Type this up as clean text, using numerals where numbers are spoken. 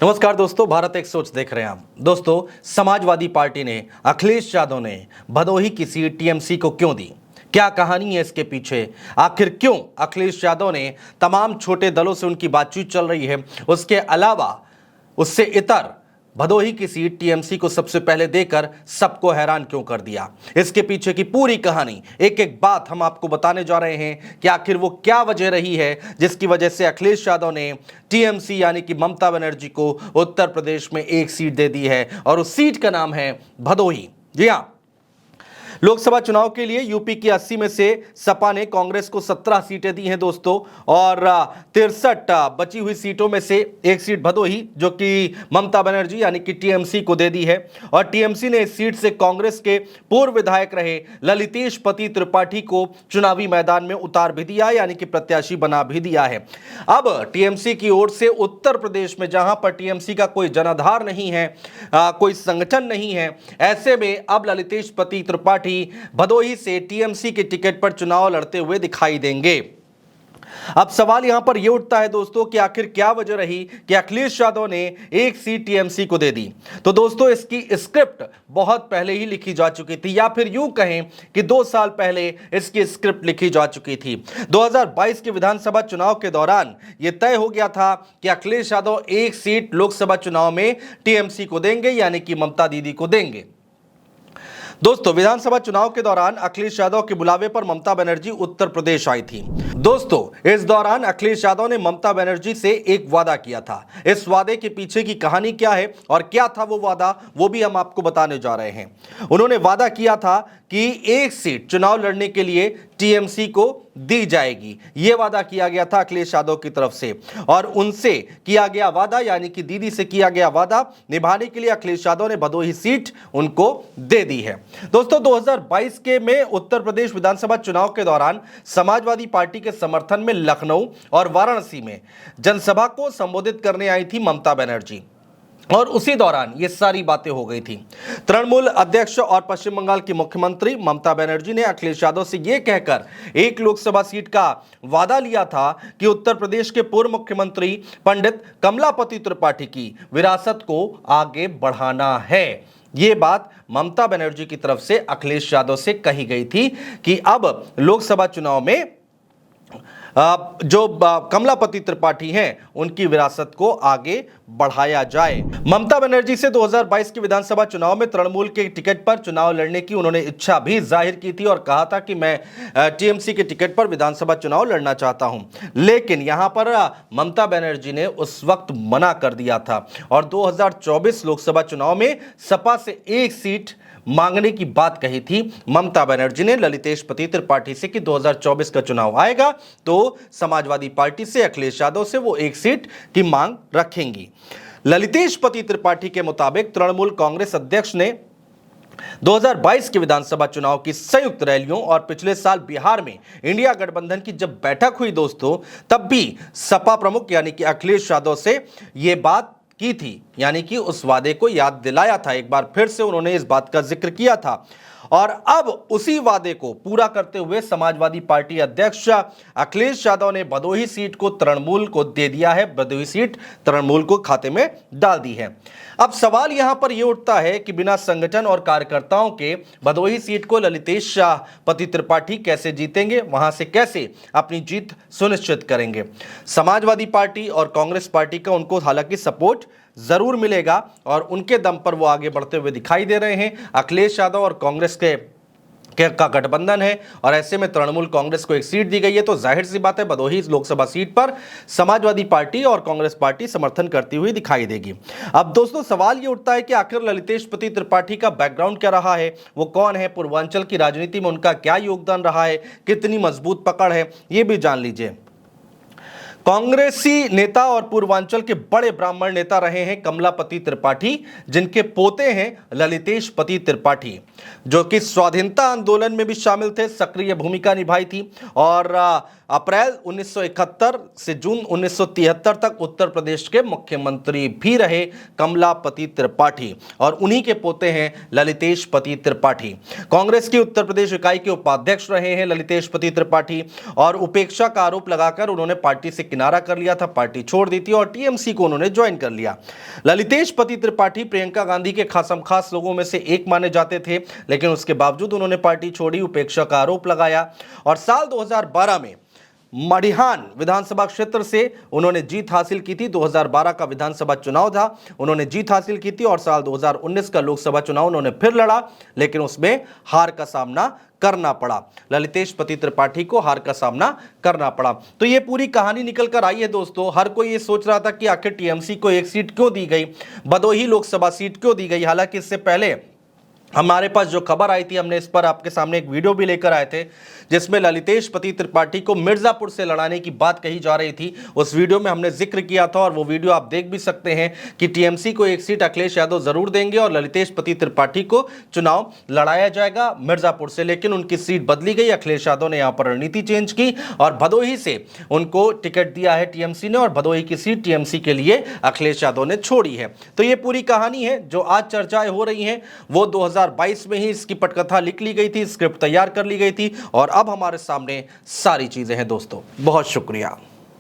नमस्कार दोस्तों, भारत एक सोच देख रहे हैं आप। दोस्तों, समाजवादी पार्टी ने अखिलेश यादव ने भदोही की सीट टीएमसी को क्यों दी? क्या कहानी है इसके पीछे? आखिर क्यों अखिलेश यादव ने तमाम छोटे दलों से उनकी बातचीत चल रही है, उसके अलावा उससे इतर भदोही की सीट टीएमसी को सबसे पहले देकर सबको हैरान क्यों कर दिया? इसके पीछे की पूरी कहानी, एक एक बात हम आपको बताने जा रहे हैं कि आखिर वो क्या वजह रही है जिसकी वजह से अखिलेश यादव ने टीएमसी यानी कि ममता बनर्जी को उत्तर प्रदेश में एक सीट दे दी है और उस सीट का नाम है भदोही। जी हां, लोकसभा चुनाव के लिए यूपी की 80 में से सपा ने कांग्रेस को 17 सीटें दी हैं दोस्तों, और 63 बची हुई सीटों में से एक सीट भदोही जो कि ममता बनर्जी यानी कि टीएमसी को दे दी है। और टीएमसी ने इस सीट से कांग्रेस के पूर्व विधायक रहे ललितेश पति त्रिपाठी को चुनावी मैदान में उतार भी दिया, यानी कि प्रत्याशी बना भी दिया है। अब टीएमसी की ओर से उत्तर प्रदेश में जहां पर टीएमसी का कोई जनाधार नहीं है, कोई संगठन नहीं है, ऐसे में अब ललितेश पति त्रिपाठी भदोही से टीएमसी के टिकट पर चुनाव लड़ते हुए दिखाई देंगे। अब सवाल यहां पर यह उठता है दोस्तों कि आखिर क्या वजह रही कि अखिलेश यादव ने एक सीट टीएमसी को दे दी? तो दोस्तों, इसकी स्क्रिप्ट बहुत पहले ही लिखी जा चुकी थी, या फिर यूं कहें कि 2 साल पहले इसकी स्क्रिप्ट लिखी जा चुकी थी। 2022 के विधानसभा चुनाव के दौरान यह तय हो गया था कि अखिलेश यादव एक सीट लोकसभा चुनाव में टीएमसी को देंगे, यानी कि ममता दीदी को देंगे। दोस्तों, विधानसभा चुनाव के दौरान अखिलेश यादव के बुलावे पर ममता बनर्जी उत्तर प्रदेश आई थी। दोस्तों, इस दौरान अखिलेश यादव ने ममता बनर्जी से एक वादा किया था। इस वादे के पीछे की कहानी क्या है और क्या था वो वादा, वो भी हम आपको बताने जा रहे हैं। उन्होंने वादा किया था कि एक सीट चुनाव लड़ने के लिए टीएमसी को दी जाएगी। यह वादा किया गया था अखिलेश यादव की तरफ से, और उनसे किया गया वादा यानी कि दीदी से किया गया वादा निभाने के लिए अखिलेश यादव ने भदोही सीट उनको दे दी है। दोस्तों, 2022 के में उत्तर प्रदेश विधानसभा चुनाव के दौरान समाजवादी पार्टी के समर्थन में लखनऊ और वाराणसी में जनसभा को संबोधित करने आई थी ममता बनर्जी, और उसी दौरान ये सारी बातें हो गई थी। तृणमूल अध्यक्ष और पश्चिम बंगाल की मुख्यमंत्री ममता बनर्जी ने अखिलेश यादव से यह कहकर एक लोकसभा सीट का वादा लिया था कि उत्तर प्रदेश के पूर्व मुख्यमंत्री पंडित कमलापति त्रिपाठी की विरासत को आगे बढ़ाना है। यह बात ममता बनर्जी की तरफ से अखिलेश यादव से कही गई थी कि अब लोकसभा चुनाव में जो कमलापति त्रिपाठी हैं उनकी विरासत को आगे बढ़ाया जाए। ममता बनर्जी से 2022 के विधानसभा चुनाव में तृणमूल के टिकट पर चुनाव लड़ने की उन्होंने इच्छा भी जाहिर की थी और कहा था कि मैं टीएमसी के टिकट पर विधानसभा चुनाव लड़ना चाहता हूं। लेकिन यहां पर ममता बनर्जी ने उस वक्त मना कर दिया था और 2024 लोकसभा चुनाव में सपा से एक सीट मांगने की बात कही थी ममता बनर्जी ने ललितेश पति त्रिपाठी से कि 2024 का चुनाव आएगा तो समाजवादी पार्टी से अखिलेश यादव से वो एक सीट की मांग रखेंगी। ललितेश पति त्रिपाठी के मुताबिक तृणमूल कांग्रेस अध्यक्ष ने 2022 के विधानसभा चुनाव की संयुक्त रैलियों और पिछले साल बिहार में इंडिया गठबंधन की जब बैठक हुई दोस्तों, तब भी सपा प्रमुख यानी कि अखिलेश यादव से यह बात की थी, यानी कि उस वादे को याद दिलाया था। एक बार फिर से उन्होंने इस बात का जिक्र किया था और अब उसी वादे को पूरा करते हुए समाजवादी पार्टी अध्यक्ष अखिलेश यादव ने भदोही सीट को तृणमूल को दे दिया है। भदोही सीट तृणमूल को खाते में डाल दी है। अब सवाल यहां पर यह उठता है कि बिना संगठन और कार्यकर्ताओं के भदोही सीट को ललितेश पति त्रिपाठी कैसे जीतेंगे, वहां से कैसे अपनी जीत सुनिश्चित करेंगे? समाजवादी पार्टी और कांग्रेस पार्टी का उनको हालांकि सपोर्ट जरूर मिलेगा और उनके दम पर वो आगे बढ़ते हुए दिखाई दे रहे हैं। अखिलेश यादव और कांग्रेस का गठबंधन है और ऐसे में तृणमूल कांग्रेस को एक सीट दी गई है, तो जाहिर सी बात है भदोही लोकसभा सीट पर समाजवादी पार्टी और कांग्रेस पार्टी समर्थन करती हुई दिखाई देगी। अब दोस्तों, सवाल ये उठता है कि आखिर ललितेश पति त्रिपाठी का बैकग्राउंड क्या रहा है, वो कौन है, पूर्वांचल की राजनीति में उनका क्या योगदान रहा है, कितनी मजबूत पकड़ है, ये भी जान लीजिए। कांग्रेसी नेता और पूर्वांचल के बड़े ब्राह्मण नेता रहे हैं कमलापति त्रिपाठी, जिनके पोते हैं ललितेश पति त्रिपाठी, जो कि स्वाधीनता आंदोलन में भी शामिल थे, सक्रिय भूमिका निभाई थी और अप्रैल 1971 से जून 1973 तक उत्तर प्रदेश के मुख्यमंत्री भी रहे कमलापति त्रिपाठी, और उन्हीं के पोते हैं ललितेश पति त्रिपाठी। कांग्रेस की उत्तर प्रदेश इकाई के उपाध्यक्ष रहे हैं ललितेश पति त्रिपाठी, और उपेक्षा का आरोप लगाकर उन्होंने पार्टी से किनारा कर लिया था, पार्टी छोड़ दी थी और टीएमसी को उन्होंने ज्वाइन कर लिया। ललितेश पति त्रिपाठी प्रियंका गांधी के खासम खास लोगों में से एक माने जाते थे, लेकिन उसके बावजूद उन्होंने पार्टी छोड़ी, उपेक्षा का आरोप लगाया, और साल 2012 में मडिहान विधानसभा क्षेत्र से उन्होंने जीत हासिल की थी। 2012 का विधानसभा चुनाव था, उन्होंने जीत हासिल की थी, और साल 2019 का लोकसभा चुनाव उन्होंने फिर लड़ा, लेकिन उसमें हार का सामना करना पड़ा। ललितेश पति त्रिपाठी को हार का सामना करना पड़ा। तो ये पूरी कहानी निकल कर आई है दोस्तों। हर कोई ये सोच रहा था कि आखिर टीएमसी को एक सीट क्यों दी गई, भदोही लोकसभा सीट क्यों दी गई। हालांकि इससे पहले हमारे पास जो खबर आई थी, हमने इस पर आपके सामने एक वीडियो भी लेकर आए थे, जिसमें ललितेश पति त्रिपाठी को मिर्जापुर से लड़ाने की बात कही जा रही थी। उस वीडियो में हमने जिक्र किया था, और वो वीडियो आप देख भी सकते हैं कि टीएमसी को एक सीट अखिलेश यादव जरूर देंगे और ललितेश पति त्रिपाठी को चुनाव लड़ाया जाएगा मिर्जापुर से। लेकिन उनकी सीट बदली गई, अखिलेश यादव ने यहां पर रणनीति चेंज की और भदोही से उनको टिकट दिया है टीएमसी ने, और भदोही की सीट टीएमसी के लिए अखिलेश यादव ने छोड़ी है। तो ये पूरी कहानी है। जो आज चर्चाएं हो रही हैं वो 2022 में ही इसकी पटकथा लिख ली गई थी, स्क्रिप्ट तैयार कर ली गई थी, और अब हमारे सामने सारी चीजें हैं दोस्तों। बहुत शुक्रिया।